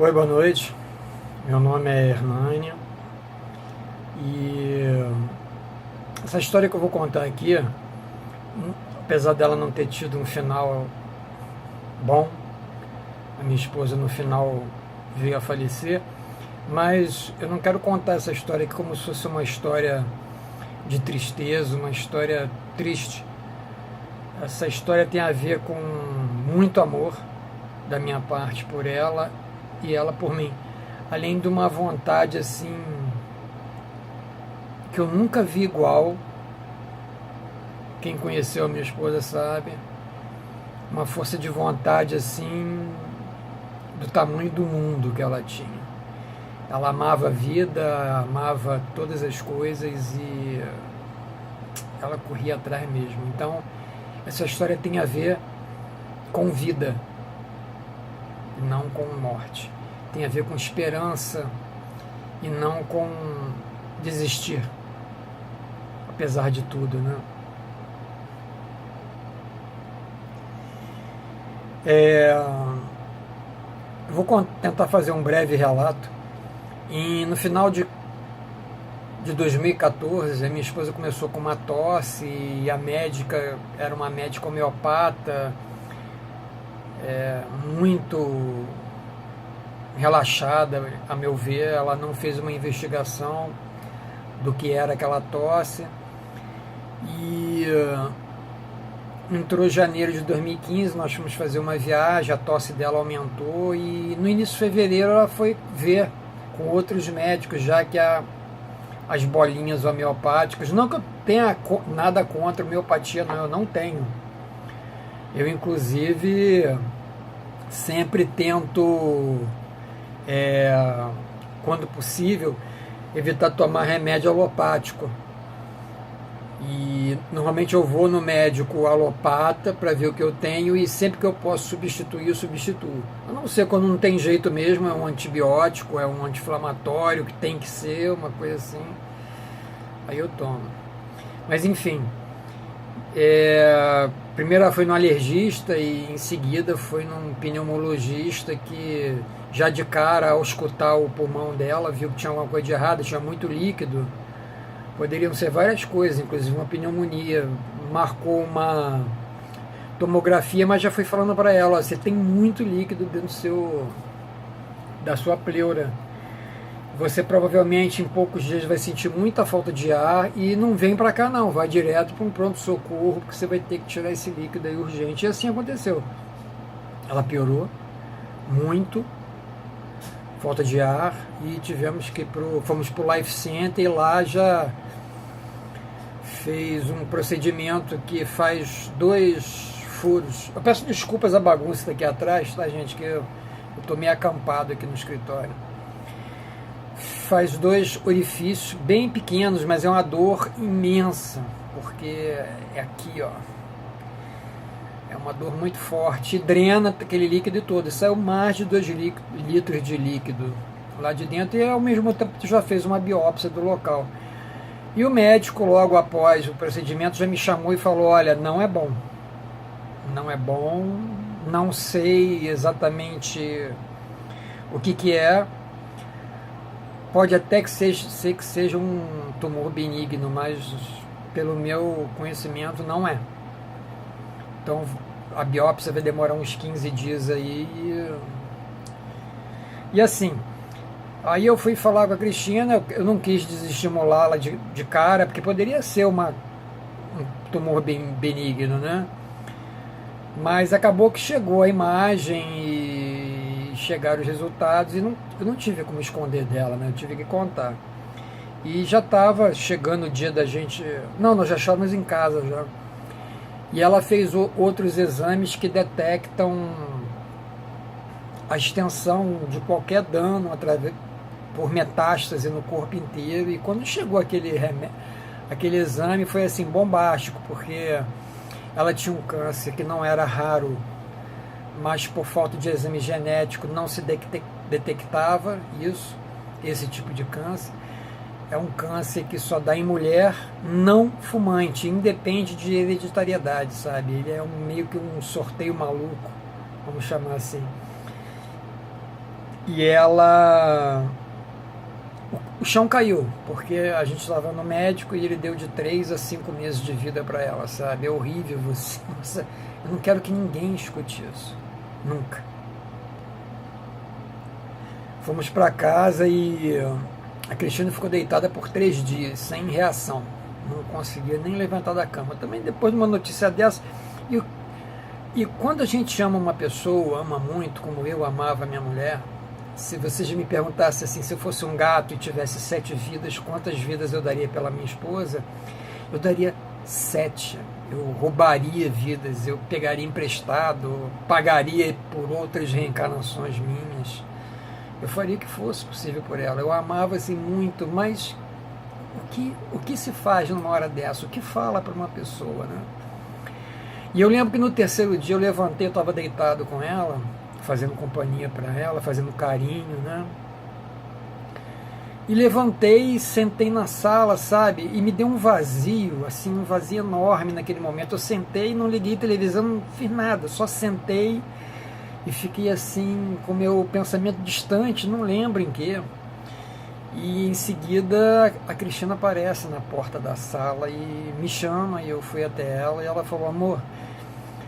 Oi, boa noite. Meu nome é Hernânia e essa história que eu vou contar aqui, apesar dela não ter tido um final bom, a minha esposa no final veio a falecer, mas eu não quero contar essa história aqui como se fosse uma história de tristeza, uma história triste. Essa história tem a ver com muito amor da minha parte por ela e ela por mim. Além de uma vontade assim que eu nunca vi igual. Quem conheceu a minha esposa sabe. Uma força de vontade assim do tamanho do mundo que ela tinha. Ela amava a vida, amava todas as coisas e ela corria atrás mesmo. Então, essa história tem a ver com vida, não com morte. Tem a ver com esperança e não com desistir, apesar de tudo, né? Vou tentar fazer um breve relato. E no final de 2014, a minha esposa começou com uma tosse e a médica era uma médica homeopata, muito relaxada, a meu ver. Ela não fez uma investigação do que era aquela tosse. E entrou janeiro de 2015, nós fomos fazer uma viagem, a tosse dela aumentou e no início de fevereiro ela foi ver com outros médicos, já que as bolinhas homeopáticas, não que eu tenha nada contra a homeopatia, não, eu não tenho. Eu, inclusive, sempre tento, quando possível, evitar tomar remédio alopático. E normalmente eu vou no médico alopata para ver o que eu tenho e sempre que eu posso substituir, eu substituo. A não ser quando não tem jeito mesmo, é um antibiótico, é um anti-inflamatório, que tem que ser, uma coisa assim, aí eu tomo. Mas enfim, primeiro ela foi no alergista e em seguida foi num pneumologista que já de cara, ao escutar o pulmão dela, viu que tinha alguma coisa de errado, tinha muito líquido. Poderiam ser várias coisas, inclusive uma pneumonia. Marcou uma tomografia, mas já fui falando para ela, ó, você tem muito líquido dentro da sua pleura. Você provavelmente em poucos dias vai sentir muita falta de ar e não vem para cá não, vai direto para um pronto-socorro, porque você vai ter que tirar esse líquido aí urgente. E assim aconteceu. Ela piorou muito, falta de ar, e tivemos que fomos para o Life Center e lá já fez um procedimento que faz 2 furos. Eu peço desculpas a bagunça daqui atrás, tá, gente, que eu tô meio acampado aqui no escritório. Faz 2 orifícios bem pequenos, mas é uma dor imensa, porque é aqui, ó. É uma dor muito forte e drena aquele líquido todo. Saiu mais de 2 litros de líquido lá de dentro e ao mesmo tempo já fez uma biópsia do local. E o médico, logo após o procedimento, já me chamou e falou, olha, não é bom. Não é bom, não sei exatamente o que é. Pode até que seja um tumor benigno, mas pelo meu conhecimento não é. Então a biópsia vai demorar uns 15 dias aí. E assim, aí eu fui falar com a Cristina, eu não quis desestimulá-la de cara, porque poderia ser um tumor benigno, né? Mas acabou que chegou a imagem e chegaram os resultados e eu não tive como esconder dela, né? Eu tive que contar. E já estava chegando o dia da gente... Não, nós já estávamos em casa já. E ela fez outros exames que detectam a extensão de qualquer dano por metástase no corpo inteiro. E quando chegou aquele exame foi assim bombástico, porque ela tinha um câncer que não era raro, mas por falta de exame genético não se detectava esse tipo de câncer. É um câncer que só dá em mulher não fumante, independe de hereditariedade, sabe? Ele é meio que um sorteio maluco, vamos chamar assim. E ela... O chão caiu, porque a gente estava no médico e ele deu de 3 a 5 meses de vida para ela, sabe? É horrível você... Nossa, eu não quero que ninguém escute isso. Nunca. Fomos para casa e a Cristina ficou deitada por 3 dias, sem reação. Não conseguia nem levantar da cama. Também depois de uma notícia dessa... E quando a gente ama uma pessoa, ama muito, como eu amava a minha mulher, se você já me perguntasse assim, se eu fosse um gato e tivesse 7 vidas, quantas vidas eu daria pela minha esposa? Eu daria 7. Eu roubaria vidas, eu pegaria emprestado, pagaria por outras reencarnações minhas. Eu faria o que fosse possível por ela. Eu amava assim muito, mas o que se faz numa hora dessa? O que fala para uma pessoa, né? E eu lembro que no 3º dia eu levantei, eu estava deitado com ela, fazendo companhia para ela, fazendo carinho, né? E levantei e sentei na sala, sabe? E me deu um vazio, assim, um vazio enorme naquele momento. Eu sentei, não liguei televisão, não fiz nada, só sentei e fiquei assim, com o meu pensamento distante, não lembro em quê. E em seguida a Cristina aparece na porta da sala e me chama, e eu fui até ela e ela falou: amor,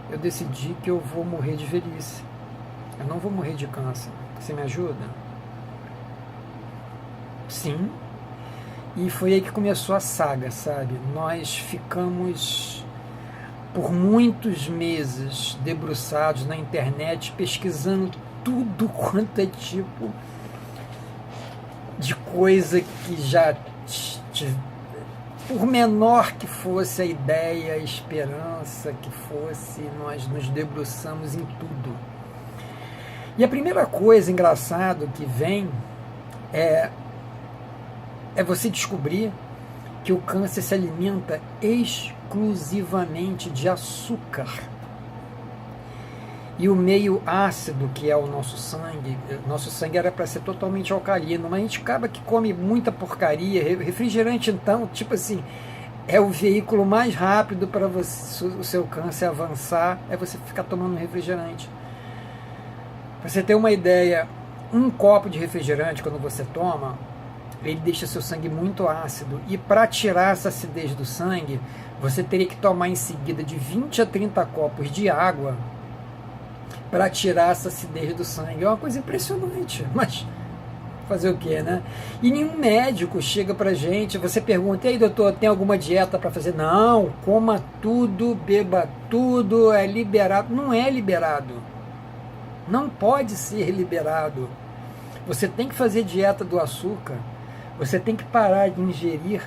eu decidi que eu vou morrer de velhice, eu não vou morrer de câncer, você me ajuda? Sim. E foi aí que começou a saga, sabe? Nós ficamos por muitos meses debruçados na internet, pesquisando tudo quanto é tipo de coisa que já, por menor que fosse a ideia, a esperança que fosse, nós nos debruçamos em tudo. E a primeira coisa engraçada que vem é você descobrir que o câncer se alimenta exclusivamente de açúcar. E o meio ácido, que é o nosso sangue era para ser totalmente alcalino, mas a gente acaba que come muita porcaria. Refrigerante, então, tipo assim, é o veículo mais rápido para o seu câncer avançar, é você ficar tomando refrigerante. Para você ter uma ideia, um copo de refrigerante, quando você toma, ele deixa seu sangue muito ácido, e para tirar essa acidez do sangue, você teria que tomar em seguida de 20 a 30 copos de água para tirar essa acidez do sangue. É uma coisa impressionante, mas fazer o que, né? E nenhum médico chega pra gente, você pergunta: e aí, doutor, tem alguma dieta para fazer? Não, coma tudo, beba tudo, é liberado. Não é liberado, não pode ser liberado. Você tem que fazer dieta do açúcar, você tem que parar de ingerir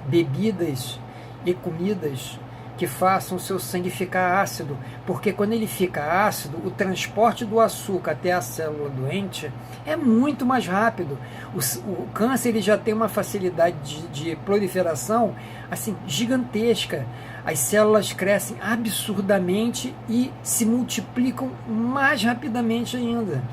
bebidas e comidas que façam o seu sangue ficar ácido, porque quando ele fica ácido, o transporte do açúcar até a célula doente é muito mais rápido. O câncer ele já tem uma facilidade de proliferação assim, gigantesca. As células crescem absurdamente e se multiplicam mais rapidamente ainda.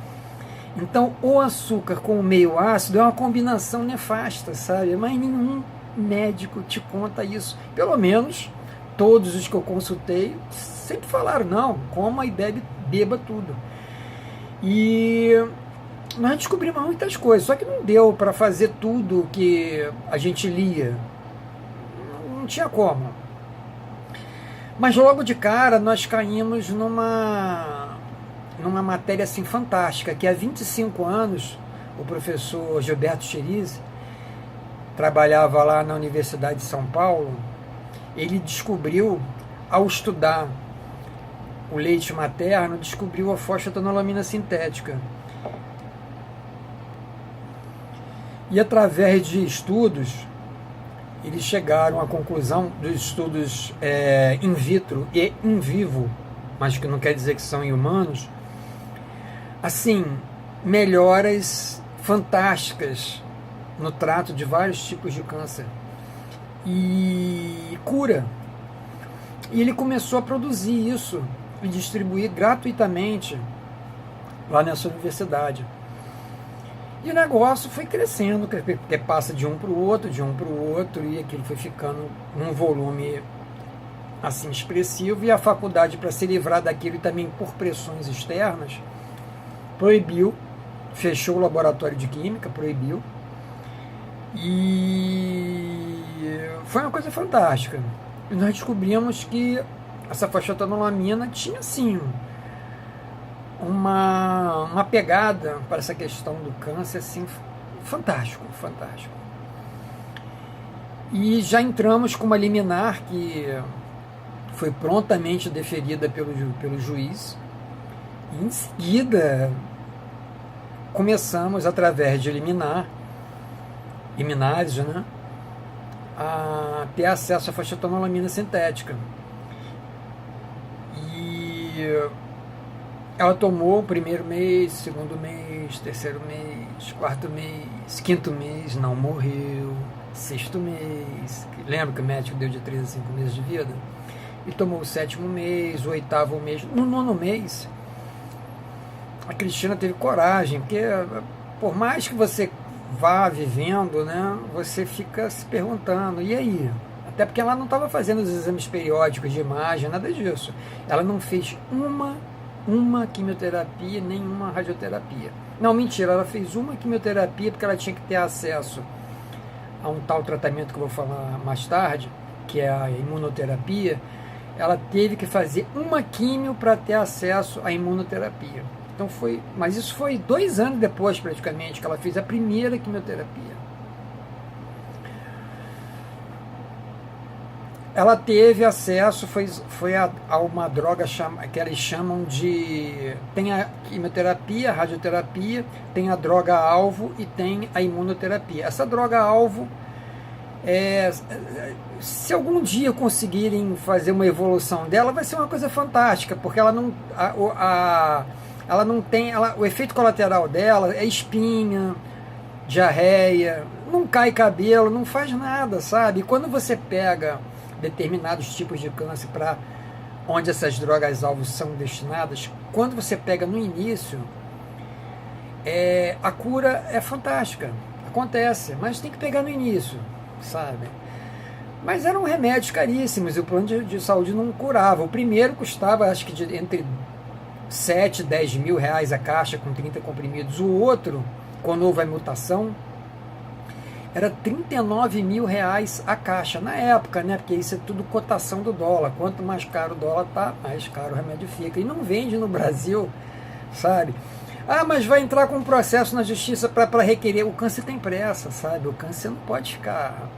Então, o açúcar com o meio ácido é uma combinação nefasta, sabe? Mas nenhum médico te conta isso. Pelo menos todos os que eu consultei sempre falaram: não, coma e beba tudo. E nós descobrimos muitas coisas, só que não deu para fazer tudo que a gente lia. Não tinha como. Mas logo de cara nós caímos numa matéria assim fantástica, que há 25 anos o professor Gilberto Cherizi trabalhava lá na Universidade de São Paulo. Ele descobriu, ao estudar o leite materno, descobriu a fosfatanolamina sintética. E através de estudos, eles chegaram à conclusão dos estudos in vitro e in vivo, mas que não quer dizer que são em humanos, assim, melhoras fantásticas no trato de vários tipos de câncer e cura. E ele começou a produzir isso e distribuir gratuitamente lá nessa universidade. E o negócio foi crescendo, porque passa de um para o outro, e aquilo foi ficando num volume assim expressivo, e a faculdade, para se livrar daquilo e também por pressões externas, proibiu fechou o laboratório de química, proibiu. E foi uma coisa fantástica. E nós descobrimos que essa fosfatanolamina tinha, sim, uma pegada para essa questão do câncer, assim, fantástico, fantástico. E já entramos com uma liminar que foi prontamente deferida pelo juiz. E em seguida, começamos, através de liminares, né, a ter acesso à fosfatanolamina sintética. E ela tomou o primeiro mês, segundo mês, terceiro mês, quarto mês, quinto mês, não morreu, sexto mês, lembra que o médico deu de 3 a 5 meses de vida? E tomou o sétimo mês, o oitavo mês. No nono mês, a Cristina teve coragem, porque por mais que você vá vivendo, né, você fica se perguntando, e aí? Até porque ela não estava fazendo os exames periódicos de imagem, nada disso. Ela não fez uma quimioterapia, nenhuma radioterapia. Não, mentira, ela fez uma quimioterapia porque ela tinha que ter acesso a um tal tratamento que eu vou falar mais tarde, que é a imunoterapia. Ela teve que fazer uma quimio para ter acesso à imunoterapia. Então mas isso foi 2 anos depois, praticamente, que ela fez a primeira quimioterapia. Ela teve acesso, foi a uma droga que eles chamam de... Tem a quimioterapia, a radioterapia, tem a droga-alvo e tem a imunoterapia. Essa droga-alvo, se algum dia conseguirem fazer uma evolução dela, vai ser uma coisa fantástica, porque ela não... ela não tem... o efeito colateral dela é espinha, diarreia, não cai cabelo, não faz nada, sabe? E quando você pega determinados tipos de câncer para onde essas drogas-alvos são destinadas, quando você pega no início, a cura é fantástica, acontece, mas tem que pegar no início, sabe? Mas eram remédios caríssimos e o plano de saúde não curava. O primeiro custava, acho que entre 7 e 10 mil reais a caixa com 30 comprimidos. O outro, quando houve a mutação, era 39 mil reais a caixa, na época, né? Porque isso é tudo cotação do dólar. Quanto mais caro o dólar tá, mais caro o remédio fica. E não vende no Brasil, sabe? Ah, mas vai entrar com um processo na justiça para requerer. O câncer tem pressa, sabe? O câncer não pode ficar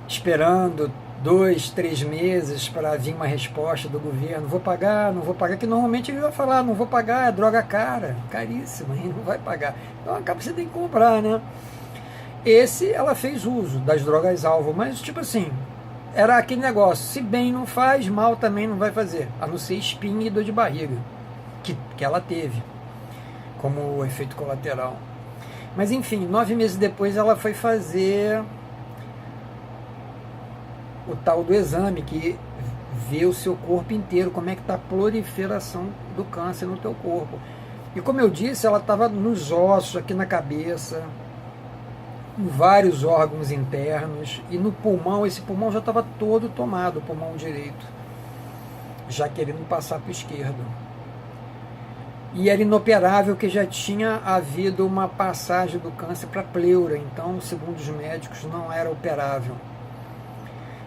esperando 2, 3 meses para vir uma resposta do governo. Vou pagar, não vou pagar, que normalmente ele vai falar, não vou pagar, é droga cara, caríssima, e não vai pagar. Então acaba você tem que comprar, né? Ela fez uso das drogas-alvo, mas tipo assim, era aquele negócio, se bem não faz, mal também não vai fazer, a não ser espinha e dor de barriga, que ela teve, como efeito colateral. Mas enfim, 9 meses depois ela foi fazer o tal do exame, que vê o seu corpo inteiro, como é que está a proliferação do câncer no teu corpo. E como eu disse, ela estava nos ossos, aqui na cabeça, em vários órgãos internos, e no pulmão, esse pulmão já estava todo tomado, o pulmão direito, já querendo passar para o esquerdo. E era inoperável, que já tinha havido uma passagem do câncer para a pleura, então, segundo os médicos, não era operável.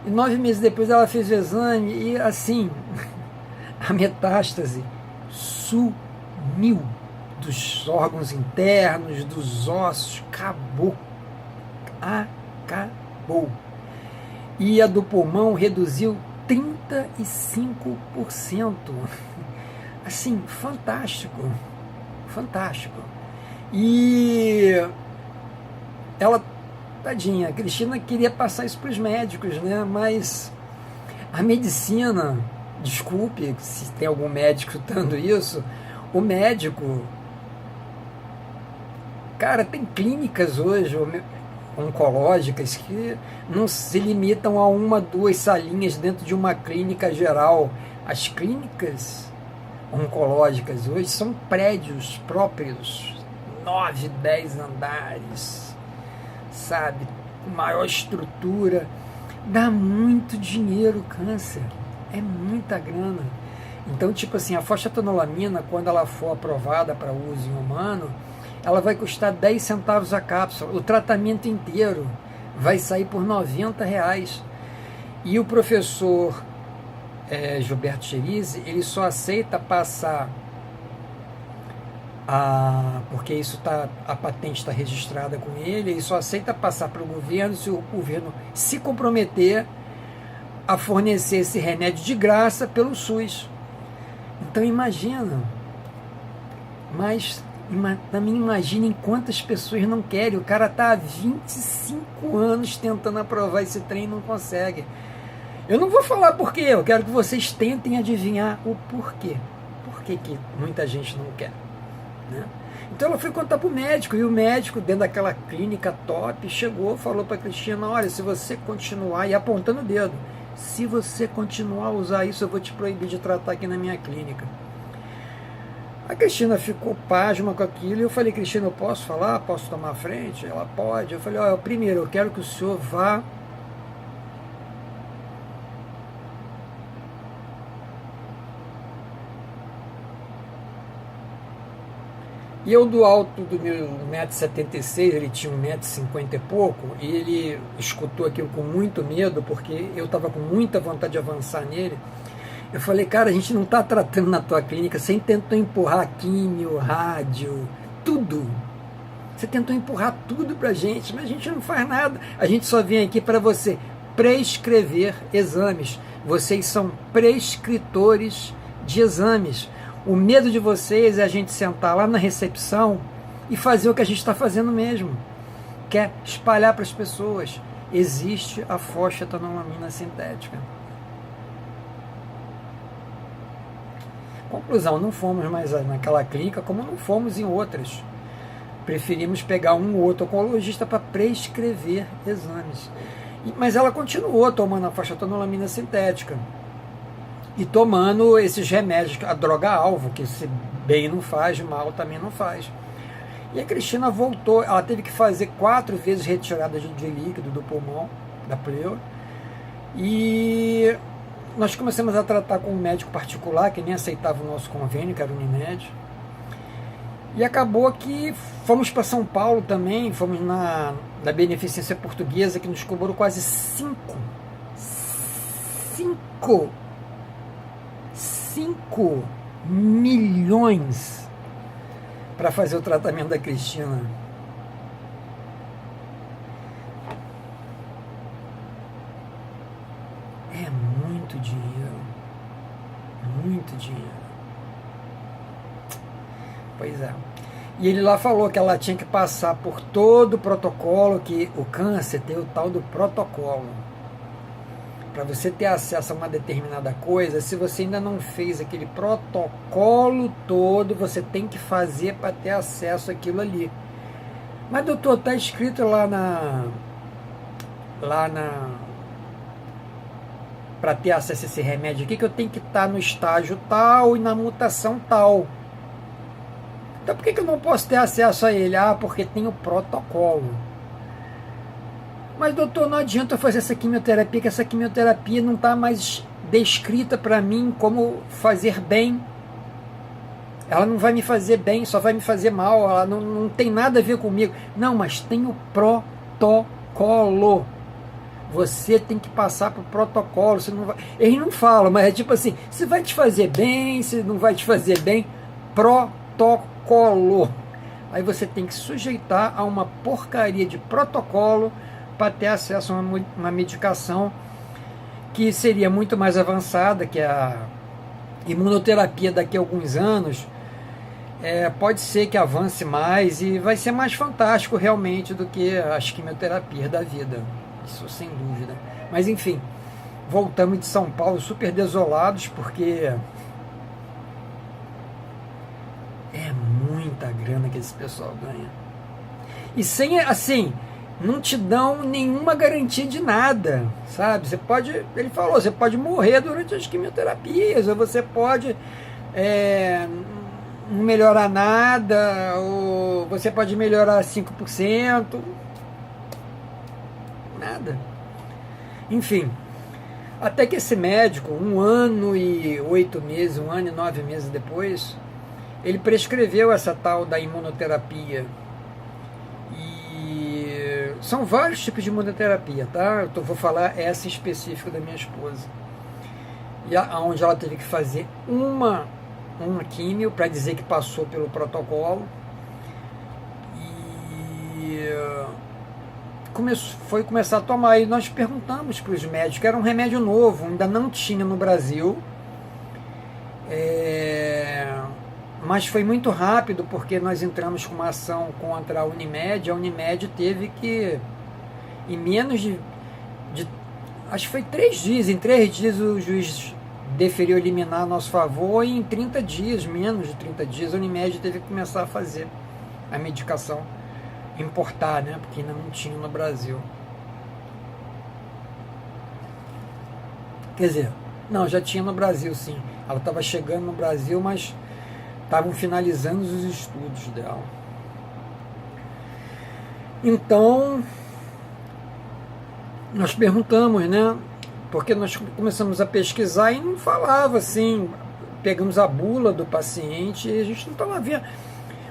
E 9 meses depois ela fez o exame e, assim, a metástase sumiu dos órgãos internos, dos ossos, acabou. E a do pulmão reduziu 35%. Assim, fantástico. Fantástico. E ela, tadinha, a Cristina queria passar isso para os médicos, né? Mas a medicina, desculpe se tem algum médico escutando isso, o médico, cara, tem clínicas hoje oncológicas que não se limitam a 1, 2 salinhas dentro de uma clínica geral. As clínicas oncológicas hoje são prédios próprios, 9, 10 andares, sabe, maior estrutura. Dá muito dinheiro o câncer, é muita grana. Então, tipo assim, a fosfatanolamina, quando ela for aprovada para uso em humano, ela vai custar 10 centavos a cápsula. O tratamento inteiro vai sair por R$ 90. E o professor Gilberto Cherise, ele só aceita passar porque isso a patente está registrada com ele só aceita passar para o governo se o governo se comprometer a fornecer esse remédio de graça pelo SUS. Então imagina, mas também imaginem quantas pessoas não querem. O cara está há 25 anos tentando aprovar esse trem e não consegue. Eu não vou falar porquê, eu quero que vocês tentem adivinhar o porquê. Por que muita gente não quer? Né? Então ela foi contar para o médico, e o médico, dentro daquela clínica top, chegou, falou para a Cristina: olha, se você continuar, e apontando o dedo, se você continuar a usar isso, eu vou te proibir de tratar aqui na minha clínica. A Cristina ficou pasma com aquilo, e eu falei: Cristina, eu posso falar? Posso tomar a frente? Ela pode. Eu falei: olha, primeiro, eu quero que o senhor vá e eu, do alto do meu 1,76 m, ele tinha 1,50 m e pouco, e ele escutou aquilo com muito medo, porque eu estava com muita vontade de avançar nele. Eu falei: cara, a gente não está tratando na tua clínica, você tentou empurrar químio, rádio, tudo. Você tentou empurrar tudo pra gente, mas a gente não faz nada. A gente só vem aqui para você prescrever exames. Vocês são prescritores de exames. O medo de vocês é a gente sentar lá na recepção e fazer o que a gente está fazendo mesmo, que é espalhar para as pessoas. Existe a fosfatanolamina sintética. Conclusão: não fomos mais naquela clínica, como não fomos em outras. Preferimos pegar um ou outro oncologista para prescrever exames. Mas ela continuou tomando a fosfatanolamina sintética e tomando esses remédios, a droga-alvo, que se bem não faz, mal também não faz. E a Cristina voltou, ela teve que fazer 4 vezes retirada de líquido do pulmão, da pleura, e nós começamos a tratar com um médico particular, que nem aceitava o nosso convênio, que era o Unimed, e acabou que fomos para São Paulo também, fomos na Beneficência Portuguesa, que nos cobrou quase 5 milhões para fazer o tratamento da Cristina. É muito dinheiro. Muito dinheiro. Pois é. E ele lá falou que ela tinha que passar por todo o protocolo, que o câncer tem o tal do protocolo. Para você ter acesso a uma determinada coisa, se você ainda não fez aquele protocolo todo, você tem que fazer para ter acesso àquilo ali. Mas, doutor, está escrito para ter acesso a esse remédio aqui, que eu tenho que estar no estágio tal e na mutação tal. Então por que eu não posso ter acesso a ele? Ah, porque tem o protocolo. Mas, doutor, não adianta eu fazer essa quimioterapia, que essa quimioterapia não está mais descrita para mim como fazer bem. Ela não vai me fazer bem, só vai me fazer mal, ela não tem nada a ver comigo. Não, mas tem o protocolo. Você tem que passar para o protocolo. Você não vai... Eles não falam, mas é tipo assim, se vai te fazer bem, se não vai te fazer bem, protocolo. Aí você tem que sujeitar a uma porcaria de protocolo para ter acesso a uma medicação que seria muito mais avançada, que é a imunoterapia. Daqui a alguns anos pode ser que avance mais e vai ser mais fantástico realmente do que as quimioterapias da vida, isso sem dúvida. Mas enfim, voltamos de São Paulo super desolados, porque é muita grana que esse pessoal ganha, e sem, assim, não te dão nenhuma garantia de nada, sabe? Você pode, ele falou, você pode morrer durante as quimioterapias, ou você pode não melhorar nada, ou você pode melhorar 5%, nada. Enfim, Até que esse médico, 1 ano e 8 meses, 1 ano e 9 meses depois, ele prescreveu essa tal da imunoterapia. E são vários tipos de imunoterapia, tá? Eu vou falar essa específica da minha esposa. E onde ela teve que fazer uma químio para dizer que passou pelo protocolo. E foi começar a tomar. E nós perguntamos para os médicos, era um remédio novo, ainda não tinha no Brasil. Mas foi muito rápido, porque nós entramos com uma ação contra a Unimed. A Unimed teve que, em menos de acho que foi 3 dias, em 3 dias o juiz deferiu eliminar a nosso favor, e em 30 dias, menos de 30 dias, a Unimed teve que começar a fazer a medicação, importar, né, porque ainda não tinha no Brasil. Quer dizer, não, já tinha no Brasil, sim. Ela estava chegando no Brasil, mas estavam finalizando os estudos dela. Então, nós perguntamos, né? Porque nós começamos a pesquisar e não falava assim. Pegamos a bula do paciente e a gente não estava vendo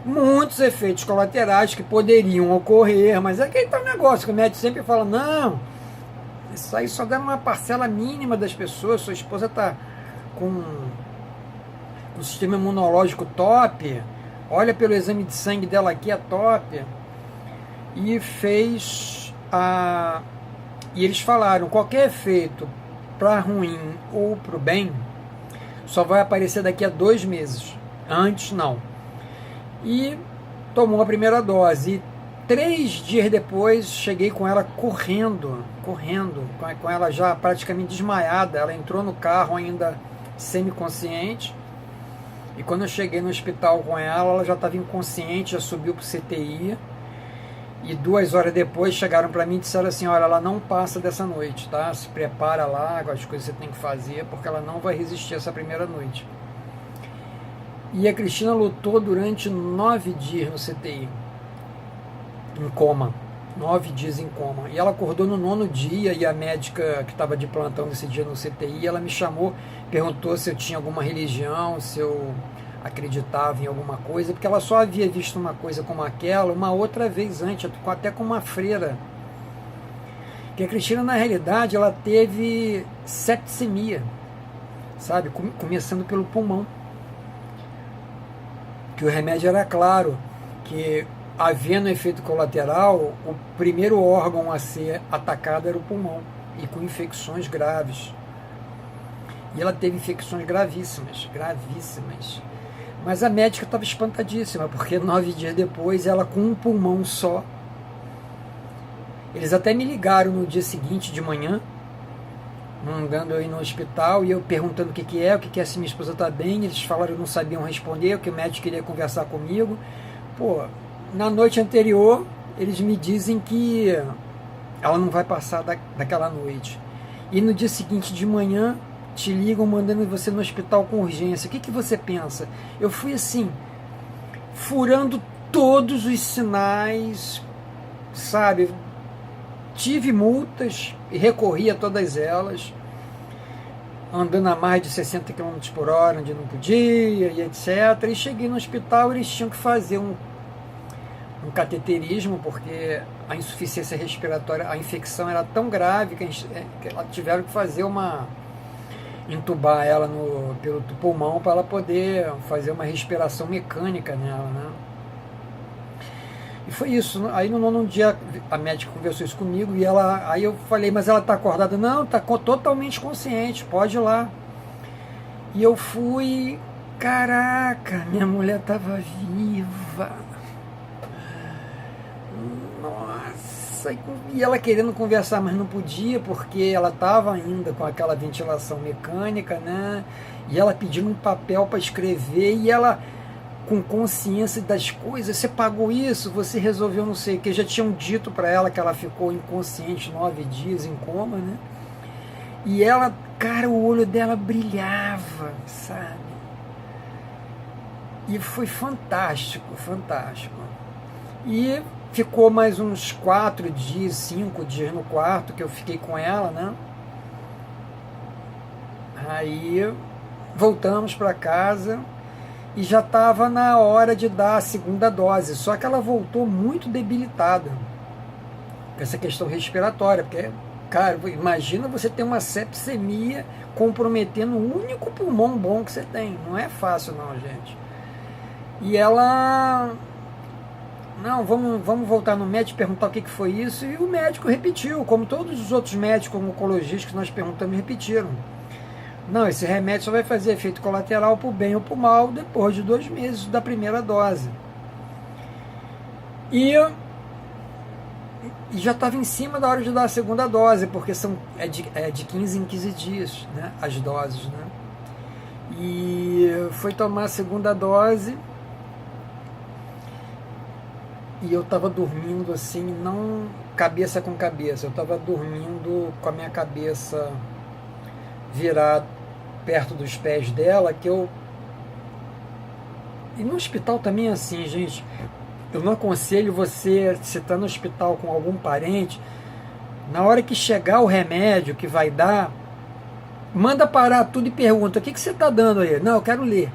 muitos efeitos colaterais que poderiam ocorrer, mas é aquele tal negócio que o médico sempre fala: não, isso aí só dá uma parcela mínima das pessoas. Sua esposa está com o sistema imunológico top, olha pelo exame de sangue dela aqui, é top. E fez a... E eles falaram, qualquer efeito para ruim ou para o bem, só vai aparecer daqui a 2 meses. Antes, não. E tomou a primeira dose. E 3 dias depois, cheguei com ela correndo, com ela já praticamente desmaiada. Ela entrou no carro ainda semiconsciente. E quando eu cheguei no hospital com ela já estava inconsciente, já subiu para o CTI. E 2 horas depois chegaram para mim e disseram assim: olha, ela não passa dessa noite, tá? Se prepara lá com as coisas que você tem que fazer, porque ela não vai resistir essa primeira noite. E a Cristina lutou durante 9 dias no CTI, em coma. 9 dias em coma. E ela acordou no 9º dia, e a médica que estava de plantão nesse dia no CTI, ela me chamou, perguntou se eu tinha alguma religião, se eu acreditava em alguma coisa, porque ela só havia visto uma coisa como aquela uma outra vez antes, até com uma freira. Que a Cristina, na realidade, ela teve septicemia, sabe, começando pelo pulmão. Que o remédio era claro, que havendo efeito colateral, o primeiro órgão a ser atacado era o pulmão, e com infecções graves. E ela teve infecções gravíssimas. Mas a médica estava espantadíssima, porque 9 dias depois, ela com um pulmão só. Eles até me ligaram no dia seguinte de manhã, mandando eu ir no hospital, e eu perguntando o que é, se minha esposa está bem. Eles falaram que não sabiam responder, que o médico queria conversar comigo. Pô, na noite anterior, eles me dizem que ela não vai passar daquela noite. E no dia seguinte de manhã, te ligam mandando você no hospital com urgência. O que você pensa? Eu fui assim, furando todos os sinais, sabe? Tive multas e recorri a todas elas, andando a mais de 60 km por hora, onde não podia, e etc. E cheguei no hospital, eles tinham que fazer um cateterismo, porque a insuficiência respiratória, a infecção era tão grave que tiveram que fazer entubar ela pelo pulmão para ela poder fazer uma respiração mecânica nela, né? E foi isso. Aí no 9º dia a médica conversou isso comigo, e aí eu falei: mas ela está acordada? Não, está totalmente consciente, pode ir lá. E eu fui, caraca, minha mulher estava viva. Nossa, e ela querendo conversar, mas não podia, porque ela estava ainda com aquela ventilação mecânica, né? E ela pedindo um papel para escrever, e ela com consciência das coisas: você pagou isso, você resolveu não sei o que. Já tinham dito para ela que ela ficou inconsciente 9 dias em coma, né? E ela, cara, o olho dela brilhava, sabe? E foi fantástico. E ficou mais uns 4 dias, 5 dias no quarto que eu fiquei com ela, né? Aí voltamos para casa e já estava na hora de dar a segunda dose, só que ela voltou muito debilitada com essa questão respiratória, porque, cara, imagina você ter uma sepsemia comprometendo o único pulmão bom que você tem, não é fácil não, gente. E ela, não, vamos voltar no médico, perguntar o que foi isso, e o médico repetiu, como todos os outros médicos oncologistas que nós perguntamos repetiram. Não, esse remédio só vai fazer efeito colateral para o bem ou para o mal depois de 2 meses da primeira dose. E já estava em cima da hora de dar a segunda dose, porque é de 15 em 15 dias, né, as doses. Né? E foi tomar a segunda dose e eu estava dormindo assim, não cabeça com cabeça, eu estava dormindo com a minha cabeça virada perto dos pés dela, que eu... E no hospital também é assim, gente, eu não aconselho você, se está no hospital com algum parente, na hora que chegar o remédio que vai dar, manda parar tudo e pergunta, o que você está dando aí? Não, eu quero ler.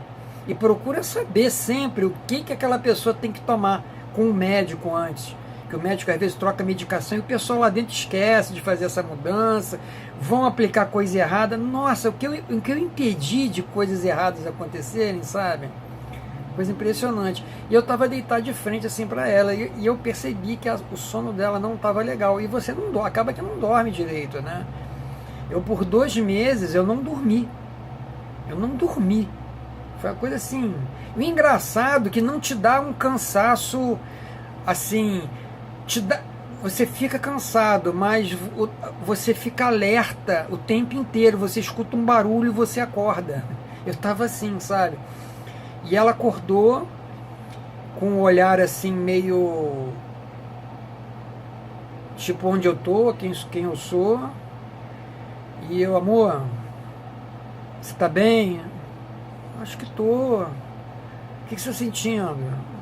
E procura saber sempre o que aquela pessoa tem que tomar com o médico antes. Que o médico às vezes troca medicação e o pessoal lá dentro esquece de fazer essa mudança, vão aplicar coisa errada. Nossa, o que eu impedi de coisas erradas acontecerem, sabe? Coisa impressionante. E eu estava deitado de frente assim para ela e eu percebi que o sono dela não estava legal. E você não dorme, acaba que não dorme direito, né? Eu por 2 meses eu não dormi. Eu não dormi. Foi uma coisa assim. O engraçado é que não te dá um cansaço assim. Você fica cansado, mas você fica alerta o tempo inteiro. Você escuta um barulho e você acorda. Eu estava assim, sabe? E ela acordou com um olhar assim meio tipo, onde eu tô, quem eu sou. E eu, amor, você tá bem? Acho que tô. O que você tá sentindo?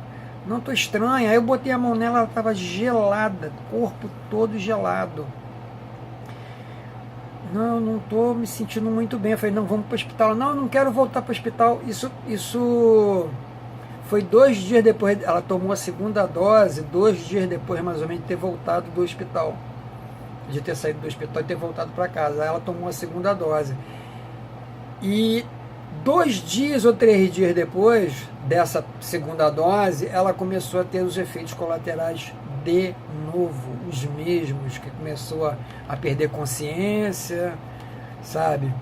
Não, tô estranha. Aí eu botei a mão nela, ela tava gelada, corpo todo gelado. Não tô me sentindo muito bem. Eu falei, não, vamos para o hospital. Não, não quero voltar para o hospital. Isso foi 2 dias depois. Ela tomou a segunda dose, 2 dias depois, mais ou menos, de ter voltado do hospital. De ter saído do hospital e ter voltado para casa. Aí ela tomou a segunda dose. E 2 dias ou 3 dias depois dessa segunda dose, ela começou a ter os efeitos colaterais de novo, os mesmos, que começou a perder consciência, sabe?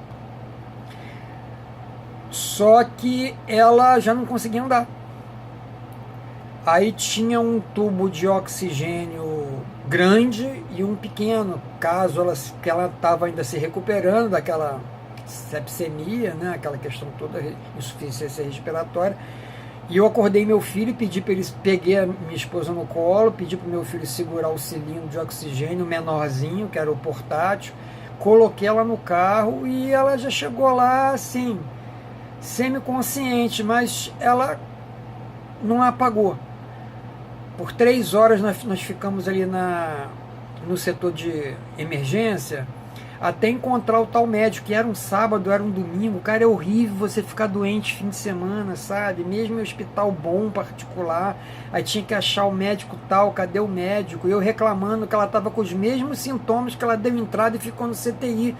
Só que ela já não conseguia andar. Aí tinha um tubo de oxigênio grande e um pequeno, caso que ela estava ainda se recuperando daquela sepsemia, né, aquela questão toda, insuficiência respiratória. E eu acordei meu filho, peguei a minha esposa no colo, pedi para o meu filho segurar o cilindro de oxigênio menorzinho, que era o portátil, coloquei ela no carro e ela já chegou lá assim, semi-consciente, mas ela não apagou. Por 3 horas nós ficamos ali no setor de emergência, até encontrar o tal médico, que era um sábado, era um domingo. Cara, é horrível você ficar doente fim de semana, sabe? Mesmo em hospital bom, particular, aí tinha que achar o médico tal, cadê o médico? E eu reclamando que ela estava com os mesmos sintomas, que ela deu entrada e ficou no CTI.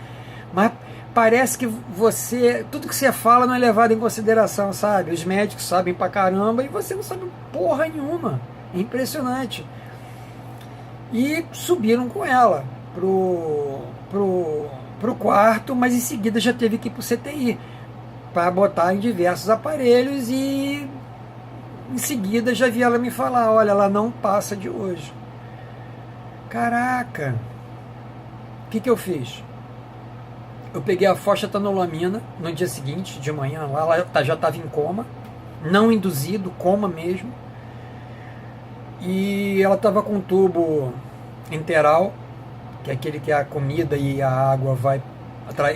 Mas parece que tudo que você fala não é levado em consideração, sabe? Os médicos sabem pra caramba e você não sabe porra nenhuma. É impressionante. E subiram com ela pro quarto, mas em seguida já teve que ir pro CTI para botar em diversos aparelhos e em seguida já vi ela me falar, olha, ela não passa de hoje. Caraca! O que eu fiz? Eu peguei a fosfatanolamina no dia seguinte, de manhã, ela já estava em coma, não induzido, coma mesmo, e ela estava com um tubo enteral, que é aquele que a comida e a água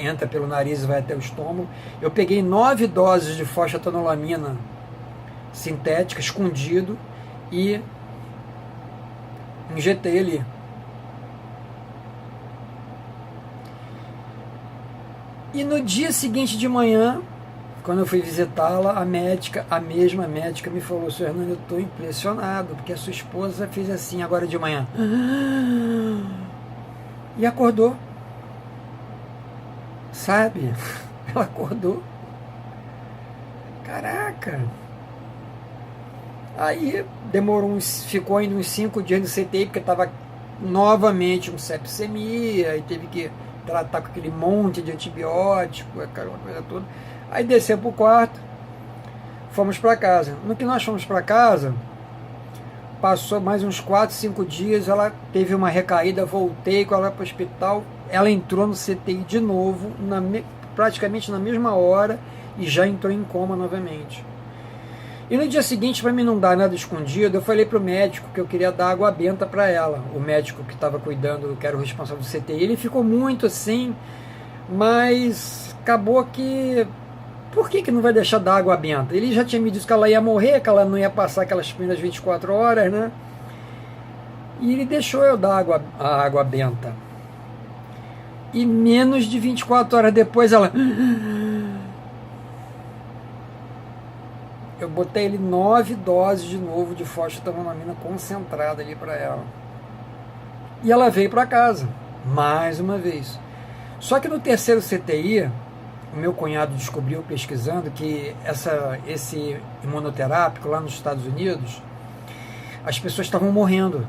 entra pelo nariz e vai até o estômago. Eu peguei 9 doses de fosfatanolamina sintética, escondido, e injetei ali. E no dia seguinte de manhã, quando eu fui visitá-la, a mesma médica, me falou: Sr. Hernando, eu estou impressionado, porque a sua esposa fez assim agora de manhã. E acordou. Sabe? Ela acordou. Caraca! Aí ficou ainda uns 5 dias no CTI, porque estava novamente com sepsemia, e teve que tratar com aquele monte de antibiótico, aquela coisa toda. Aí desceu para o quarto, fomos para casa. No que nós fomos para casa, passou mais uns 4, 5 dias, ela teve uma recaída, voltei com ela para o hospital, ela entrou no CTI de novo, praticamente na mesma hora, e já entrou em coma novamente. E no dia seguinte, para mim não dar nada escondido, eu falei para o médico que eu queria dar água benta para ela. O médico que estava cuidando, que era o responsável do CTI, ele ficou muito assim, mas acabou que... Por que não vai deixar dar água benta? Ele já tinha me dito que ela ia morrer, que ela não ia passar aquelas primeiras 24 horas, né? E ele deixou eu dar a água benta. E menos de 24 horas depois ela... Eu botei ele 9 doses de novo de fosfetanolamina concentrada ali para ela. E ela veio para casa, mais uma vez. Só que no terceiro CTI, o meu cunhado descobriu pesquisando que esse imunoterápico lá nos Estados Unidos, as pessoas estavam morrendo.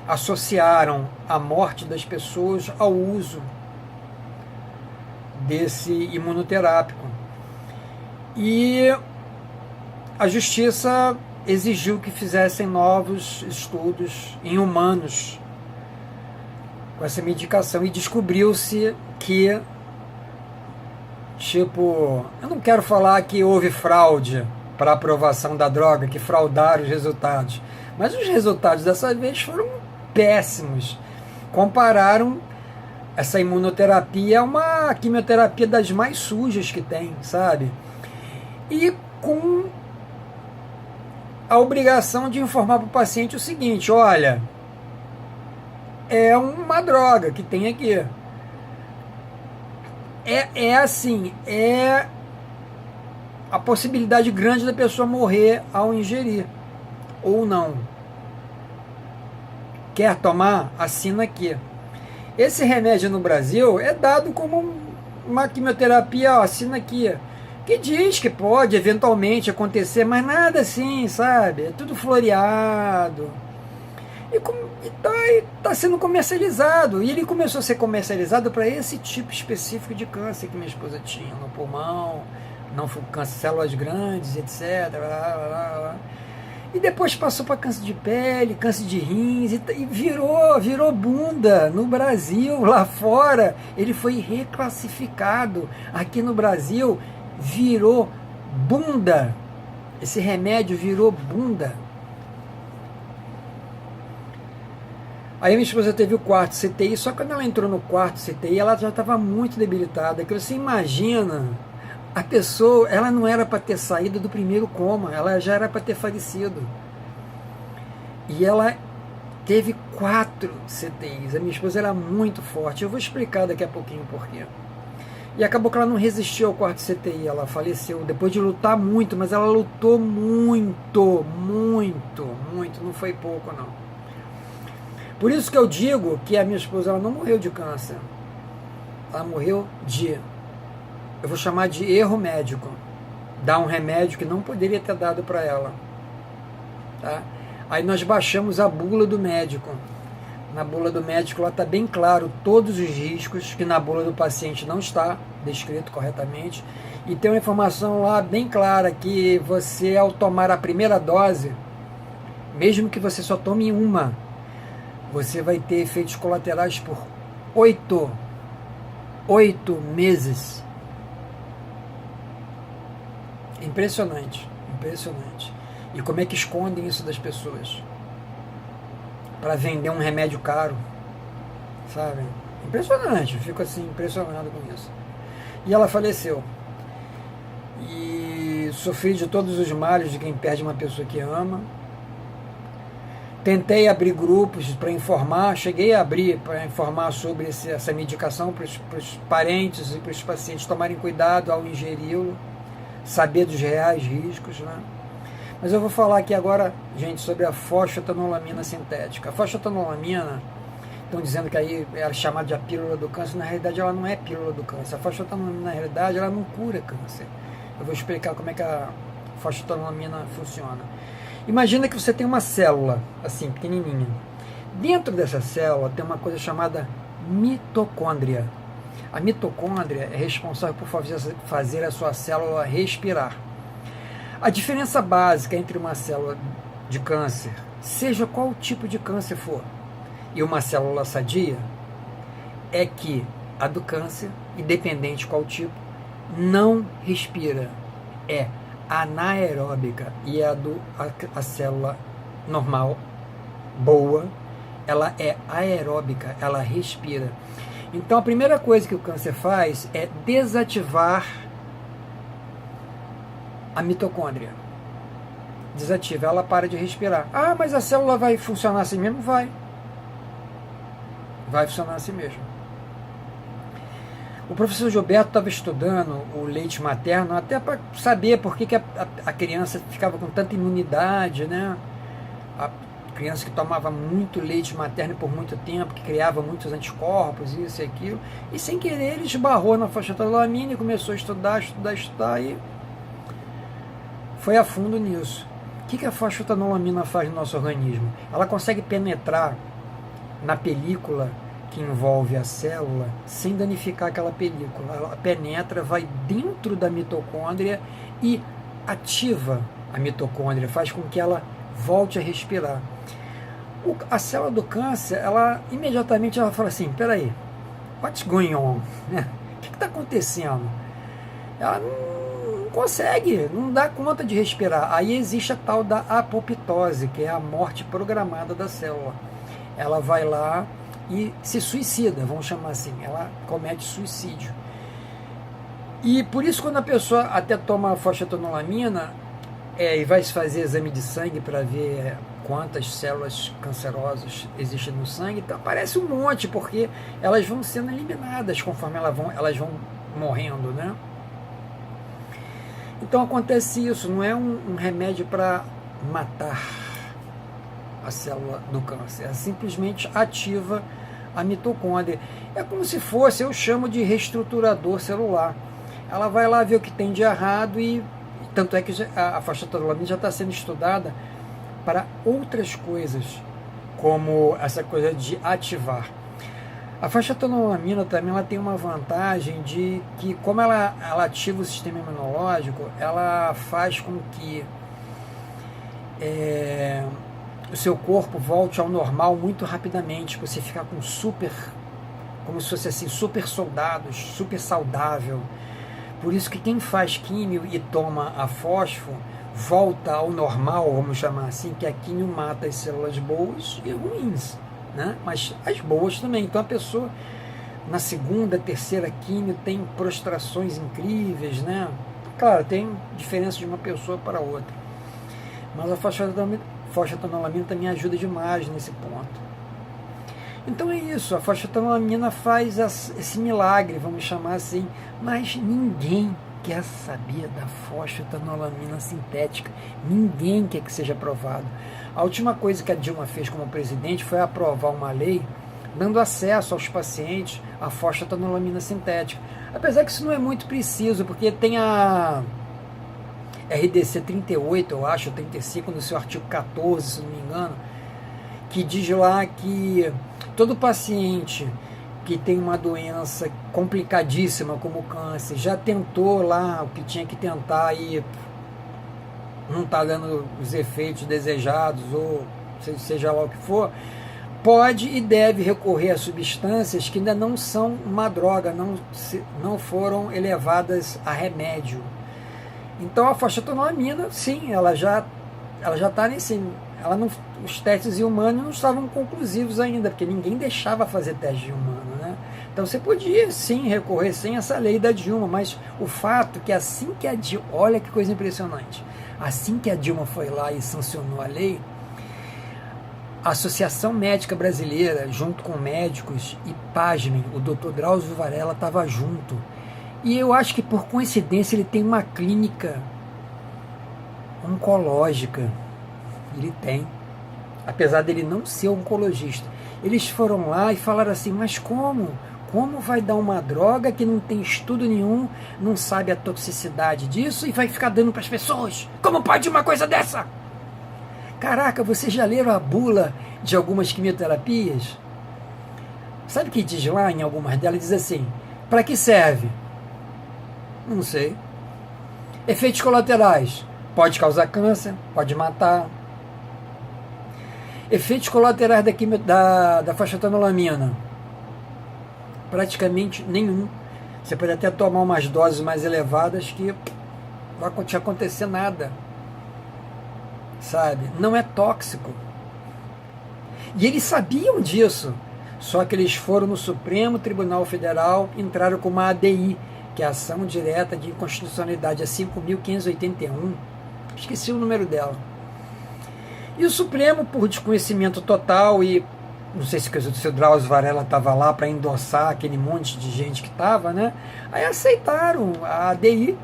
Associaram a morte das pessoas ao uso desse imunoterápico. E a justiça exigiu que fizessem novos estudos em humanos com essa medicação, e descobriu-se que, eu não quero falar que houve fraude para a aprovação da droga, que fraudaram os resultados, mas os resultados dessa vez foram péssimos. Compararam essa imunoterapia a uma quimioterapia das mais sujas que tem, sabe? E com a obrigação de informar para o paciente o seguinte: olha, é uma droga que tem aqui. É a possibilidade grande da pessoa morrer ao ingerir, ou não. Quer tomar? Assina aqui. Esse remédio no Brasil é dado como uma quimioterapia, ó, assina aqui, que diz que pode eventualmente acontecer, mas nada assim, sabe? É tudo floreado. E está sendo comercializado. E ele começou a ser comercializado para esse tipo específico de câncer que minha esposa tinha, no pulmão, não foi câncer, células grandes, etc. E depois passou para câncer de pele, câncer de rins, e virou bunda no Brasil. Lá fora ele foi reclassificado. Aqui no Brasil virou bunda. Esse remédio virou bunda. Aí minha esposa teve o quarto CTI, só que quando ela entrou no quarto CTI, ela já estava muito debilitada. Que você imagina, a pessoa, ela não era para ter saído do primeiro coma, ela já era para ter falecido. E ela teve 4 CTIs. A minha esposa era muito forte. Eu vou explicar daqui a pouquinho o porquê. E acabou que ela não resistiu ao quarto CTI, ela faleceu depois de lutar muito, mas ela lutou muito, não foi pouco não. Por isso que eu digo que a minha esposa, ela não morreu de câncer, ela morreu eu vou chamar de erro médico, dar um remédio que não poderia ter dado para ela, tá? Aí nós baixamos a bula do médico. Na bula do médico lá está bem claro todos os riscos, que na bula do paciente não está descrito corretamente, e tem uma informação lá bem clara que você, ao tomar a primeira dose, mesmo que você só tome uma, você vai ter efeitos colaterais por 8 meses. Impressionante. E como é que escondem isso das pessoas? Para vender um remédio caro, sabe? Impressionante, eu fico assim impressionado com isso. E ela faleceu. E sofri de todos os males de quem perde uma pessoa que ama. Tentei abrir grupos para informar, cheguei a abrir para informar sobre essa medicação para os parentes e para os pacientes tomarem cuidado ao ingeri-lo, saber dos reais riscos, né? Mas eu vou falar aqui agora, gente, sobre a fosfetanolamina sintética. A fosfetanolamina, estão dizendo que aí era chamada de a pílula do câncer, na realidade ela não é pílula do câncer. A fosfetanolamina, na realidade, ela não cura câncer. Eu vou explicar como é que a fosfetanolamina funciona. Imagina que você tem uma célula, assim, pequenininha. Dentro dessa célula tem uma coisa chamada mitocôndria. A mitocôndria é responsável por fazer a sua célula respirar. A diferença básica entre uma célula de câncer, seja qual tipo de câncer for, e uma célula sadia, é que a do câncer, independente qual tipo, não respira. É anaeróbica. E a célula normal, boa, ela é aeróbica, ela respira. Então a primeira coisa que o câncer faz é desativar a mitocôndria. Desativa, ela para de respirar. Ah, mas a célula vai funcionar assim mesmo? Vai. Vai funcionar assim mesmo. O professor Gilberto estava estudando o leite materno até para saber por que a criança ficava com tanta imunidade, né? A criança que tomava muito leite materno por muito tempo, que criava muitos anticorpos, isso e aquilo, e sem querer ele esbarrou na fosfetanolamina e começou a estudar e foi a fundo nisso. O que a fosfetanolamina faz no nosso organismo? Ela consegue penetrar na película que envolve a célula sem danificar aquela película. Ela penetra, vai dentro da mitocôndria e ativa a mitocôndria, faz com que ela volte a respirar. A célula do câncer, ela imediatamente ela fala assim, peraí, what's going on? O que está acontecendo? Ela não consegue, não dá conta de respirar. Aí existe a tal da apoptose, que é a morte programada da célula. Ela vai lá e se suicida, vamos chamar assim, ela comete suicídio. E por isso quando a pessoa até toma a fosfetanolamina e vai se fazer exame de sangue para ver quantas células cancerosas existem no sangue, então aparece um monte, porque elas vão sendo eliminadas conforme elas vão morrendo, né? Então acontece isso, não é um remédio para matar a célula do câncer, ela simplesmente ativa a mitocôndria. É como se fosse, eu chamo de reestruturador celular. Ela vai lá ver o que tem de errado e tanto é que a fosfetanolamina já está sendo estudada para outras coisas, como essa coisa de ativar. A fosfetanolamina também ela tem uma vantagem de que, como ela ativa o sistema imunológico, ela faz com que o seu corpo volte ao normal muito rapidamente, você ficar com como se fosse assim, super soldados, super saudável. Por isso que quem faz químio e toma a fosfo, volta ao normal, vamos chamar assim, que a químio mata as células boas e ruins, né? Mas as boas também. Então a pessoa, na segunda, terceira químio, tem prostrações incríveis, né? Claro, tem diferença de uma pessoa para outra. Mas a fosfetanolamina também ajuda demais nesse ponto. Então é isso, a fosfetanolamina faz esse milagre, vamos chamar assim, mas ninguém quer saber da fosfetanolamina sintética, ninguém quer que seja aprovado. A última coisa que a Dilma fez como presidente foi aprovar uma lei dando acesso aos pacientes à fosfetanolamina sintética, apesar que isso não é muito preciso, porque tem a RDC 38, eu acho, 35, no seu artigo 14, se não me engano, que diz lá que todo paciente que tem uma doença complicadíssima como o câncer, já tentou lá o que tinha que tentar e não está dando os efeitos desejados, ou seja lá o que for, pode e deve recorrer a substâncias que ainda não são uma droga, não foram elevadas a remédio. Então a fosfetanolamina, sim, ela já está nesse... os testes em humanos não estavam conclusivos ainda, porque ninguém deixava fazer teste em humano, né? Então você podia sim recorrer sem essa lei da Dilma, mas o fato que assim que a Dilma, olha que coisa impressionante, assim que a Dilma foi lá e sancionou a lei, A Associação Médica Brasileira, junto com médicos, e pasmem, o Dr. Drauzio Varela estava junto. E eu acho que por coincidência ele tem uma clínica oncológica. Ele tem, apesar dele não ser oncologista. Eles foram lá e falaram assim, mas como? Como vai dar uma droga que não tem estudo nenhum, não sabe a toxicidade disso e vai ficar dando para as pessoas? Como pode uma coisa dessa? Caraca, vocês já leram a bula de algumas quimioterapias? Sabe o que diz lá em algumas delas? Diz assim, para que serve? Não sei. Efeitos colaterais. Pode causar câncer, pode matar. Efeitos colaterais da fosfatanolamina. Praticamente nenhum. Você pode até tomar umas doses mais elevadas que não vai te acontecer nada. Sabe? Não é tóxico. E eles sabiam disso. Só que eles foram no Supremo Tribunal Federal, entraram com uma ADI, que é a Ação Direta de Inconstitucionalidade, a 5.581. Esqueci o número dela. E o Supremo, por desconhecimento total, e não sei se o seu Drauzio Varela estava lá para endossar aquele monte de gente que estava, né? Aí aceitaram a ADI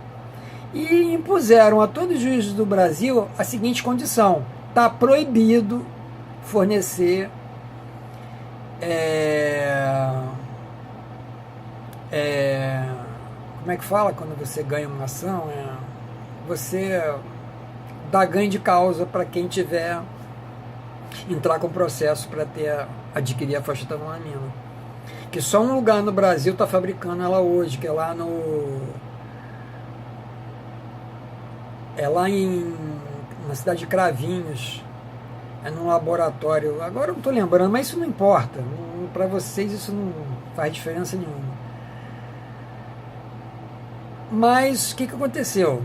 e impuseram a todos os juízes do Brasil a seguinte condição: está proibido fornecer como é que fala quando você ganha uma ação? Você dá ganho de causa para quem tiver entrar com processo para adquirir a fosfatanolamina. Que só um lugar no Brasil está fabricando ela hoje, que é lá na cidade de Cravinhos, é num laboratório, agora eu não estou lembrando, mas isso não importa, para vocês isso não faz diferença nenhuma. Mas o que aconteceu?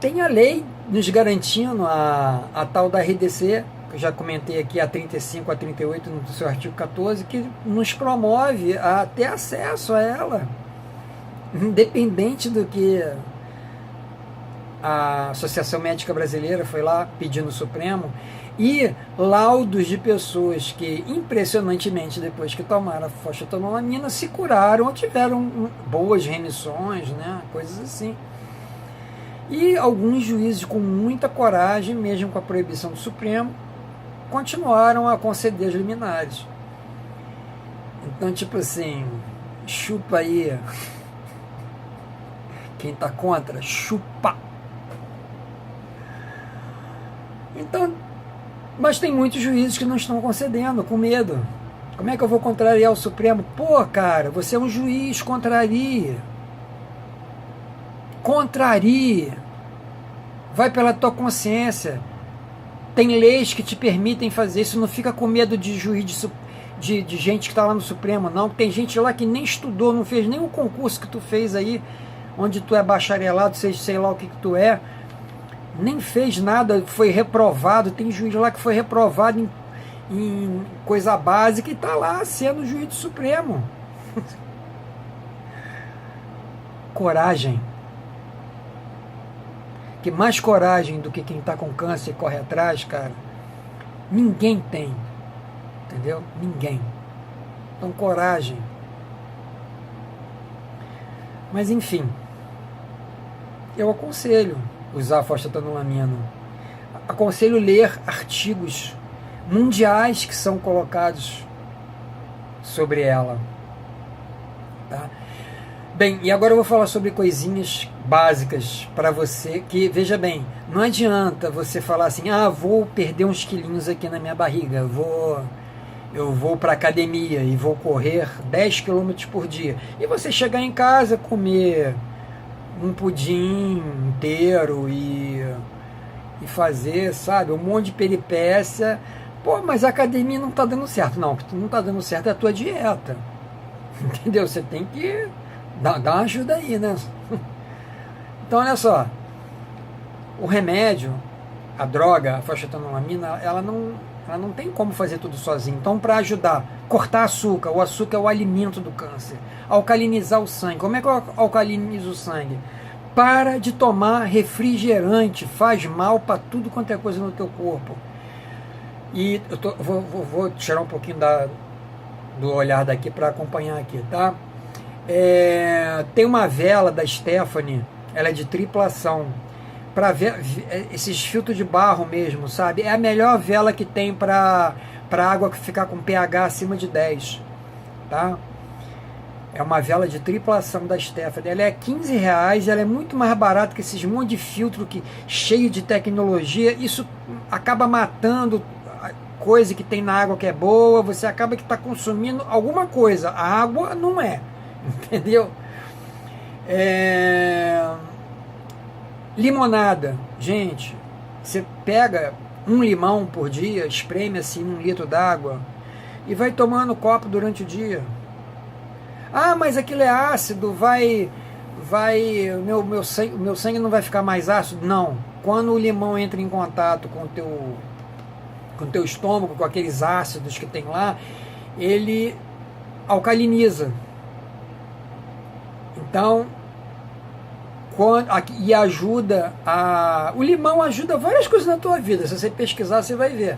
Tem a lei nos garantindo a tal da RDC, que eu já comentei aqui, a 35 a 38 no seu artigo 14, que nos promove a ter acesso a ela, independente do que a Associação Médica Brasileira foi lá pedir no Supremo, e laudos de pessoas que, impressionantemente, depois que tomaram a fosfatanolamina, se curaram ou tiveram boas remissões, né, coisas assim. E alguns juízes, com muita coragem, mesmo com a proibição do Supremo, continuaram a conceder as liminares. Então, tipo assim, chupa aí. Quem está contra, chupa. Então, mas tem muitos juízes que não estão concedendo, com medo. Como é que eu vou contrariar o Supremo? Pô, cara, você é um juiz, contraria. Contrarie. Vai pela tua consciência. Tem leis que te permitem fazer isso. Não fica com medo de juiz, de gente que está lá no Supremo, não. Tem gente lá que nem estudou, não fez nem o concurso que tu fez aí, onde tu é bacharelado, sei lá o que tu é. Nem fez nada, foi reprovado. Tem juiz lá que foi reprovado em coisa básica e está lá sendo juiz do Supremo. Coragem. Que mais coragem do que quem está com câncer e corre atrás, cara, ninguém tem. Entendeu? Ninguém. Então, coragem. Mas, enfim, eu aconselho usar a fosfatanolamina. Aconselho ler artigos mundiais que são colocados sobre ela. Tá? Bem, e agora eu vou falar sobre coisinhas básicas para você, que, veja bem, não adianta você falar assim, vou perder uns quilinhos aqui na minha barriga, eu vou para academia e vou correr 10 km por dia. E você chegar em casa, comer um pudim inteiro e fazer, sabe, um monte de peripécia. Pô, mas a academia não está dando certo. Não, o que não está dando certo é a tua dieta. Entendeu? Você tem que dar uma ajuda aí, né? Então, olha só. O remédio, a droga, a fosfatanolamina, ela não tem como fazer tudo sozinho. Então, para ajudar, cortar açúcar. O açúcar é o alimento do câncer. Alcalinizar o sangue. Como é que eu alcalinizo o sangue? Para de tomar refrigerante. Faz mal para tudo quanto é coisa no teu corpo. E vou tirar um pouquinho do olhar daqui para acompanhar aqui, tá? Tem uma vela da Stephanie, ela é de tripla ação, para esses filtros de barro mesmo, sabe? É a melhor vela que tem para água que ficar com pH acima de 10, tá? É uma vela de tripla ação da Stephanie. Ela é R$15, ela é muito mais barata que esses monte de filtro cheio de tecnologia. Isso acaba matando a coisa que tem na água que é boa. Você acaba que está consumindo alguma coisa. A água não é. Entendeu? Limonada. Gente, você pega um limão por dia, espreme assim 1 litro d'água e vai tomando copo durante o dia. Ah, mas aquilo é ácido, meu sangue não vai ficar mais ácido? Não. Quando o limão entra em contato com o teu estômago, com aqueles ácidos que tem lá, ele alcaliniza. Então, e ajuda o limão ajuda várias coisas na tua vida. Se você pesquisar, você vai ver.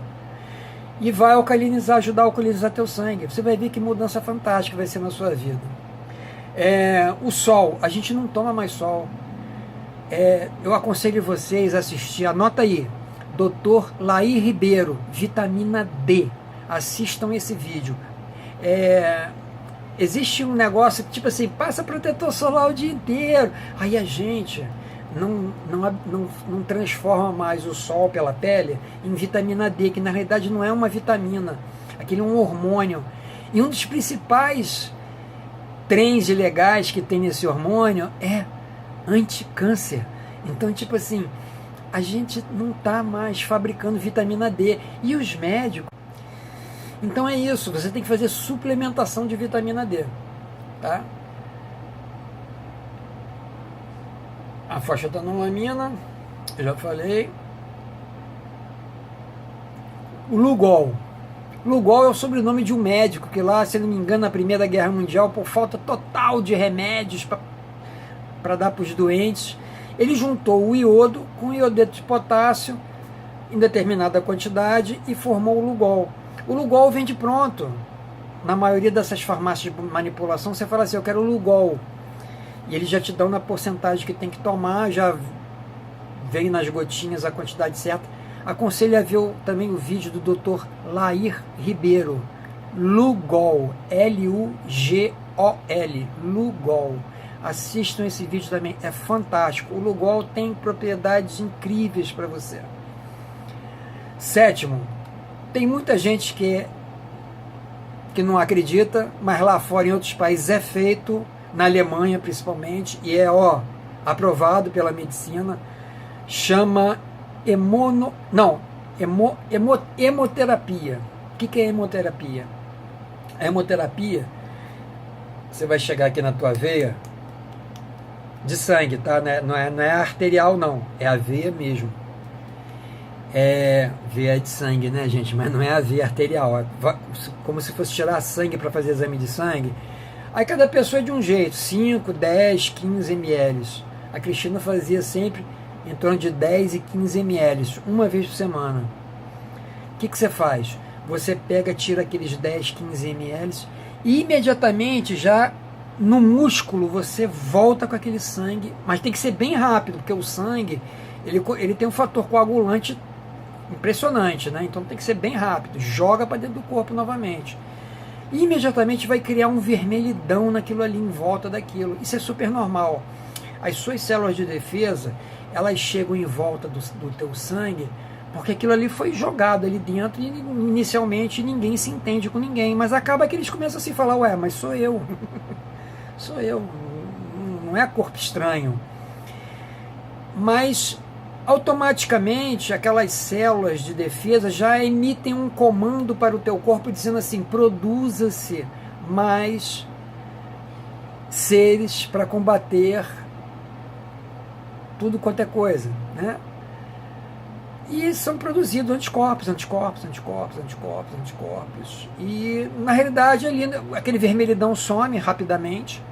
E vai alcalinizar, ajudar a alcalinizar teu sangue. Você vai ver que mudança fantástica vai ser na sua vida. O sol, a gente não toma mais sol. Eu aconselho vocês a assistir, anota aí, Dr. Lair Ribeiro, vitamina D. Assistam esse vídeo. Existe um negócio que, tipo assim, passa protetor solar o dia inteiro. Aí a gente não transforma mais o sol pela pele em vitamina D, que na realidade não é uma vitamina, aquele é um hormônio. E um dos principais trens ilegais que tem nesse hormônio é anticâncer. Então, tipo assim, a gente não está mais fabricando vitamina D. E os médicos... Então é isso, você tem que fazer suplementação de vitamina D, tá? A fosfetanolamina, eu já falei. O Lugol. Lugol é o sobrenome de um médico que lá, se não me engano, na Primeira Guerra Mundial, por falta total de remédios para dar para os doentes, ele juntou o iodo com o iodeto de potássio em determinada quantidade e formou o Lugol. O Lugol vende pronto. Na maioria dessas farmácias de manipulação, você fala assim, eu quero o Lugol. E eles já te dão na porcentagem que tem que tomar, já vem nas gotinhas a quantidade certa. Aconselho a ver também o vídeo do Dr. Lair Ribeiro. Lugol, L-U-G-O-L, Lugol. Assistam esse vídeo também, é fantástico. O Lugol tem propriedades incríveis para você. Sétimo, tem muita gente que não acredita, mas lá fora em outros países é feito, na Alemanha principalmente, e aprovado pela medicina, chama hemoterapia. O que é hemoterapia? A hemoterapia, você vai chegar aqui na tua veia de sangue, tá? Não é arterial não, é a veia mesmo. Veia de sangue, né, gente? Mas não é a veia arterial. Como se fosse tirar sangue para fazer exame de sangue. Aí cada pessoa é de um jeito, 5, 10, 15 ml. A Cristina fazia sempre em torno de 10 e 15 ml, uma vez por semana. O que você faz? Você pega, tira aqueles 10, 15 ml e imediatamente já no músculo você volta com aquele sangue, mas tem que ser bem rápido, porque o sangue ele tem um fator coagulante impressionante, né? Então tem que ser bem rápido, joga para dentro do corpo novamente. E imediatamente vai criar um vermelhidão naquilo ali, em volta daquilo. Isso é super normal. As suas células de defesa, elas chegam em volta do teu sangue, porque aquilo ali foi jogado ali dentro e inicialmente ninguém se entende com ninguém, mas acaba que eles começam a se falar, ué, mas sou eu. Sou eu, não é corpo estranho. Mas automaticamente aquelas células de defesa já emitem um comando para o teu corpo dizendo assim, produza-se mais seres para combater tudo quanto é coisa, né? E são produzidos anticorpos. E na realidade ali aquele vermelhidão some rapidamente,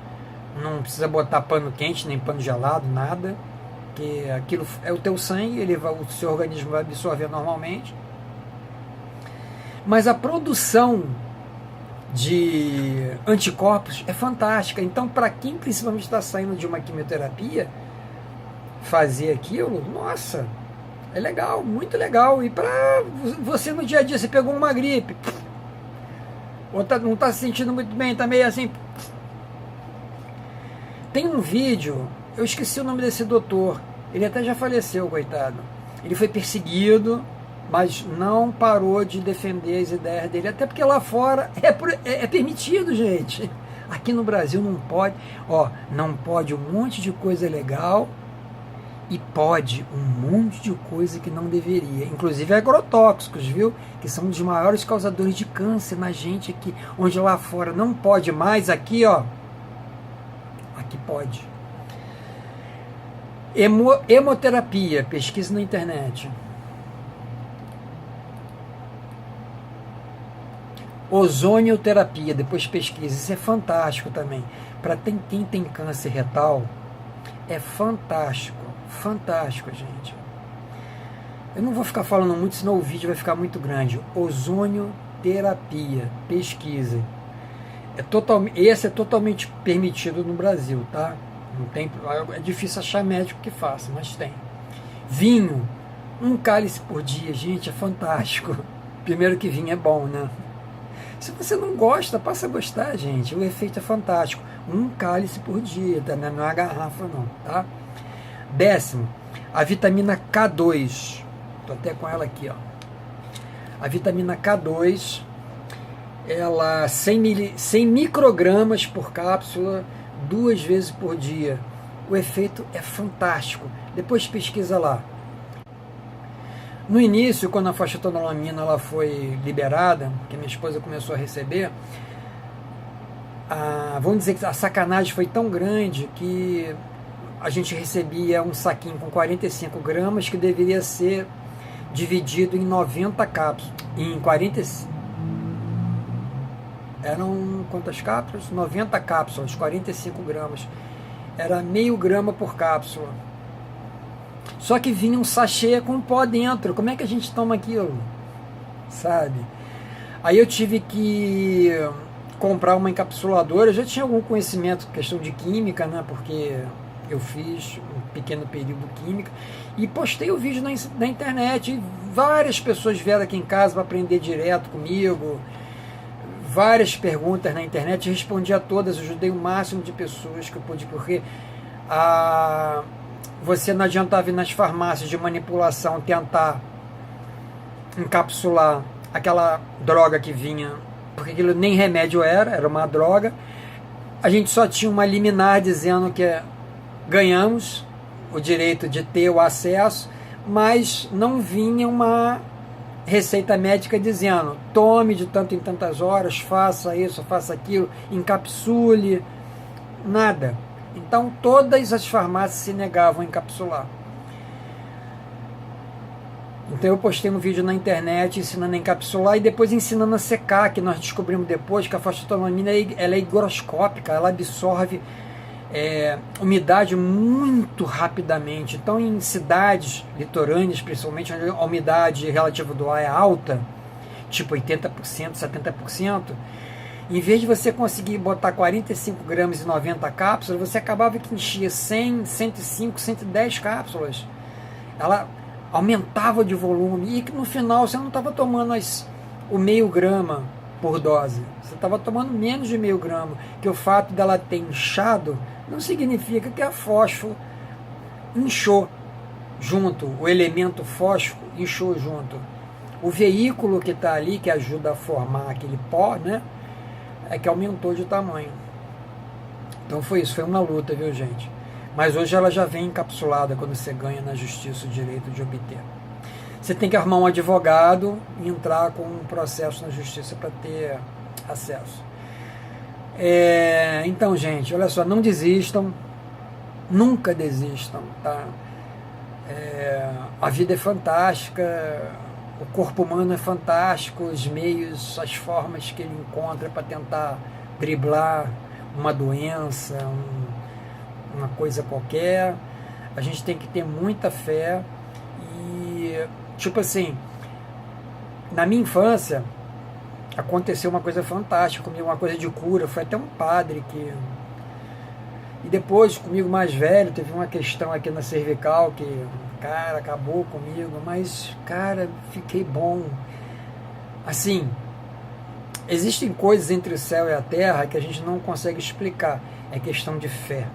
não precisa botar pano quente nem pano gelado, nada, que aquilo é o teu sangue, o seu organismo vai absorver normalmente. Mas a produção de anticorpos é fantástica. Então, para quem principalmente está saindo de uma quimioterapia, fazer aquilo, nossa, é legal, muito legal. E para você no dia a dia, você pegou uma gripe, ou não está se sentindo muito bem, está meio assim. Tem um vídeo, eu esqueci o nome desse doutor, ele até já faleceu, coitado. Ele foi perseguido, mas não parou de defender as ideias dele, até porque lá fora é permitido, gente. Aqui no Brasil não pode, não pode um monte de coisa legal e pode um monte de coisa que não deveria, inclusive agrotóxicos, viu? Que são um dos maiores causadores de câncer na gente aqui, onde lá fora não pode mais, aqui, aqui pode. Hemoterapia, pesquisa na internet. Ozonioterapia, depois pesquisa, isso é fantástico também. Para quem tem câncer retal, é fantástico, fantástico, gente. Eu não vou ficar falando muito, senão o vídeo vai ficar muito grande. Ozonioterapia, pesquisa. Esse é totalmente permitido no Brasil, tá? Não tem, é difícil achar médico que faça, mas tem. Vinho, 1 cálice por dia, gente, é fantástico. Primeiro que vinho é bom, né? Se você não gosta, passa a gostar, gente. O efeito é fantástico. 1 cálice por dia, tá? Não é uma garrafa, não, tá? 10º, a vitamina K2. Tô até com ela aqui, A vitamina K2, ela 100 microgramas por cápsula, 2 vezes por dia. O efeito é fantástico. Depois pesquisa lá. No início, quando a fosfetanolamina ela foi liberada, que minha esposa começou a receber, vamos dizer que a sacanagem foi tão grande que a gente recebia um saquinho com 45 gramas que deveria ser dividido em 90 cápsulas. Em 45. Eram quantas cápsulas? 90 cápsulas, 45 gramas. Era meio grama por cápsula. Só que vinha um sachê com pó dentro. Como é que a gente toma aquilo? Sabe? Aí eu tive que comprar uma encapsuladora. Eu já tinha algum conhecimento, questão de química, né? Porque eu fiz um pequeno período de química. E postei o vídeo na internet. E várias pessoas vieram aqui em casa para aprender direto comigo. Várias perguntas na internet. Respondi a todas. Ajudei o máximo de pessoas que eu pude. Porque você não adiantava ir nas farmácias de manipulação tentar encapsular aquela droga que vinha, porque aquilo nem remédio era uma droga. A gente só tinha uma liminar dizendo que ganhamos o direito de ter o acesso, mas não vinha uma receita médica dizendo tome de tanto em tantas horas, faça isso, faça aquilo, encapsule, nada. Então todas as farmácias se negavam a encapsular. Então eu postei um vídeo na internet ensinando a encapsular e depois ensinando a secar, que nós descobrimos depois que a fosfetanolamina ela é higroscópica, ela absorve umidade muito rapidamente. Então em cidades litorâneas, principalmente onde a umidade relativa do ar é alta, tipo 80%, 70%, em vez de você conseguir botar 45 gramas e 90 cápsulas, você acabava que enchia 100, 105, 110 cápsulas. Ela aumentava de volume e no final você não estava tomando o meio grama por dose. Você estava tomando menos de meio grama, que o fato dela ter inchado não significa que a fósforo inchou junto, o elemento fósforo inchou junto. O veículo que está ali, que ajuda a formar aquele pó, né, é que aumentou de tamanho. Então foi isso, foi uma luta, viu, gente? Mas hoje ela já vem encapsulada quando você ganha na justiça o direito de obter. Você tem que arrumar um advogado e entrar com um processo na justiça para ter acesso. Então, gente, olha só, não desistam, nunca desistam, tá? A vida é fantástica, o corpo humano é fantástico, os meios, as formas que ele encontra para tentar driblar uma doença, uma coisa qualquer. A gente tem que ter muita fé e, tipo assim, na minha infância, aconteceu uma coisa fantástica comigo, uma coisa de cura. Foi até um padre que... E depois, comigo mais velho, teve uma questão aqui na cervical que, cara, acabou comigo, mas, cara, fiquei bom. Assim, existem coisas entre o céu e a terra que a gente não consegue explicar. É questão de fé.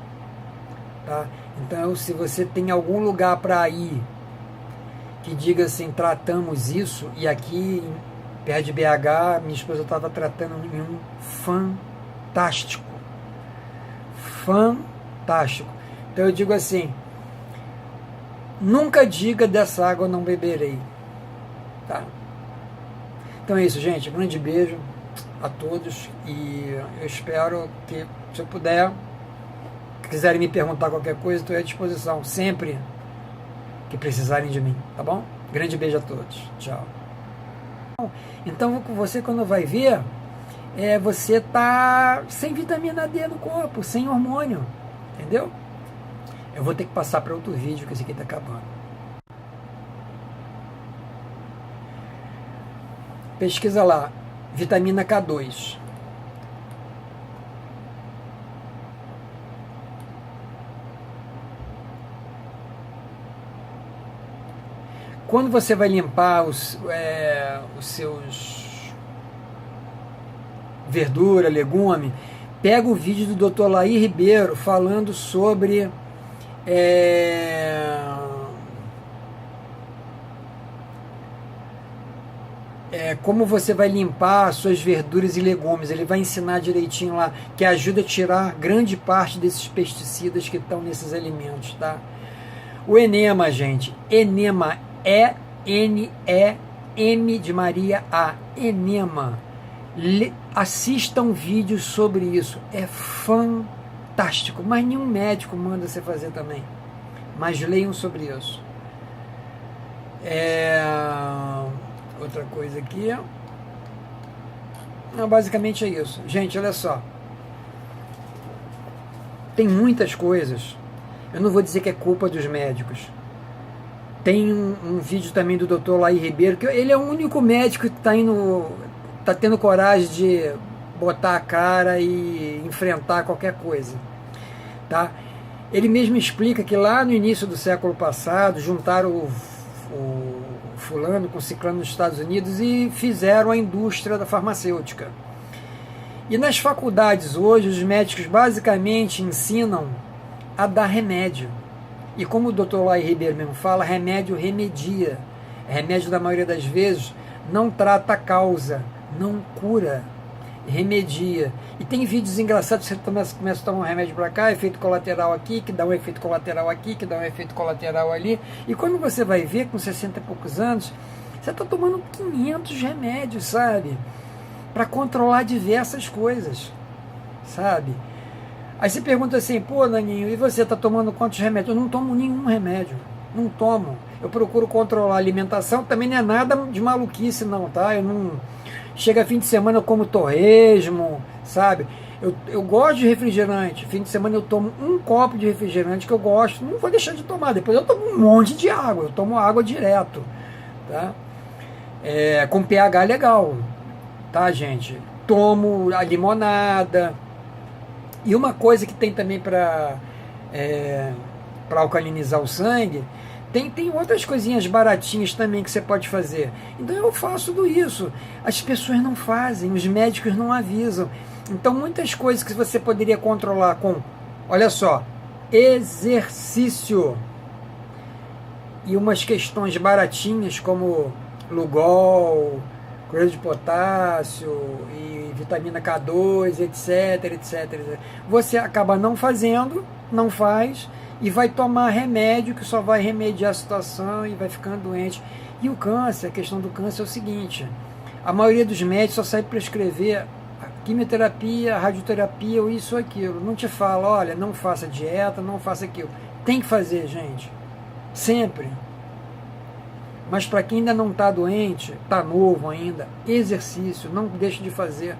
Tá? Então, se você tem algum lugar para ir que diga assim, tratamos isso, e aqui perto de BH, minha esposa estava tratando em um fantástico. Fantástico. Então eu digo assim, nunca diga dessa água eu não beberei. Tá? Então é isso, gente. Um grande beijo a todos e eu espero que, se eu puder, quiserem me perguntar qualquer coisa, estou à disposição sempre que precisarem de mim, tá bom? Grande beijo a todos. Tchau. Então você, quando vai ver, você tá sem vitamina D no corpo, sem hormônio, entendeu? Eu vou ter que passar para outro vídeo, que esse aqui tá acabando. Pesquisa lá, vitamina K2. Quando você vai limpar os seus verdura, legume, pega o vídeo do Dr. Laí Ribeiro falando sobre como você vai limpar suas verduras e legumes. Ele vai ensinar direitinho lá, que ajuda a tirar grande parte desses pesticidas que estão nesses alimentos, tá? O enema, gente, enema, E-N-E-M de Maria A, enema. Assistam vídeos sobre isso, é fantástico, mas nenhum médico manda você fazer também, mas leiam sobre isso. Outra coisa aqui, não, basicamente é isso, gente. Olha só, tem muitas coisas, eu não vou dizer que é culpa dos médicos. Tem um vídeo também do Dr. Laí Ribeiro, que ele é o único médico que está tendo coragem de botar a cara e enfrentar qualquer coisa. Tá? Ele mesmo explica que lá no início do século passado, juntaram o fulano com ciclano nos Estados Unidos e fizeram a indústria da farmacêutica. E nas faculdades hoje, os médicos basicamente ensinam a dar remédio. E como o Dr. Laí Ribeiro mesmo fala, remédio remedia. Remédio, da maioria das vezes, não trata a causa, não cura, remedia. E tem vídeos engraçados, você começa a tomar um remédio para cá, efeito colateral aqui, que dá um efeito colateral aqui, que dá um efeito colateral ali. E quando você vai ver, com 60 e poucos anos, você está tomando 500 remédios, sabe? Para controlar diversas coisas, sabe? Aí você pergunta assim, pô, Naninho, e você está tomando quantos remédios? Eu não tomo nenhum remédio, não tomo. Eu procuro controlar a alimentação, também não é nada de maluquice não, tá? Eu não... Chega fim de semana eu como torresmo, sabe? Eu gosto de refrigerante, fim de semana eu tomo um copo de refrigerante que eu gosto, não vou deixar de tomar, depois eu tomo um monte de água, eu tomo água direto, tá? Com pH legal, tá, gente? Tomo a limonada. E uma coisa que tem também para alcalinizar o sangue, tem outras coisinhas baratinhas também que você pode fazer. Então eu faço tudo isso. As pessoas não fazem, os médicos não avisam. Então muitas coisas que você poderia controlar com, olha só, exercício e umas questões baratinhas como Lugol, cloreto de potássio e vitamina K2, etc, etc. Você acaba não fazendo, não faz, e vai tomar remédio que só vai remediar a situação e vai ficando doente. E o câncer, a questão do câncer é o seguinte, a maioria dos médicos só sabe prescrever quimioterapia, radioterapia ou isso ou aquilo. Não te fala, olha, não faça dieta, não faça aquilo. Tem que fazer, gente. Sempre. Mas para quem ainda não está doente, está novo ainda, exercício, não deixe de fazer.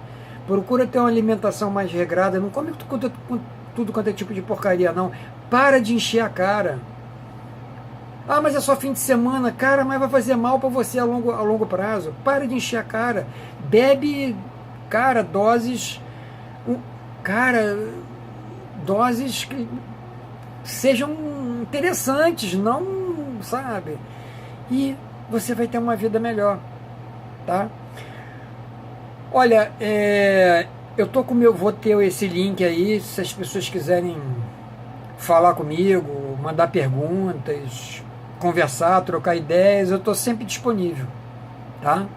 Procura ter uma alimentação mais regrada, não come tudo quanto é tipo de porcaria, não. Para de encher a cara. Ah, mas é só fim de semana. Cara, mas vai fazer mal para você a longo prazo. Para de encher a cara. Bebe, cara, cara, doses que sejam interessantes, não, sabe? E você vai ter uma vida melhor, tá? Olha, eu tô com vou ter esse link aí, se as pessoas quiserem falar comigo, mandar perguntas, conversar, trocar ideias, eu tô sempre disponível, tá?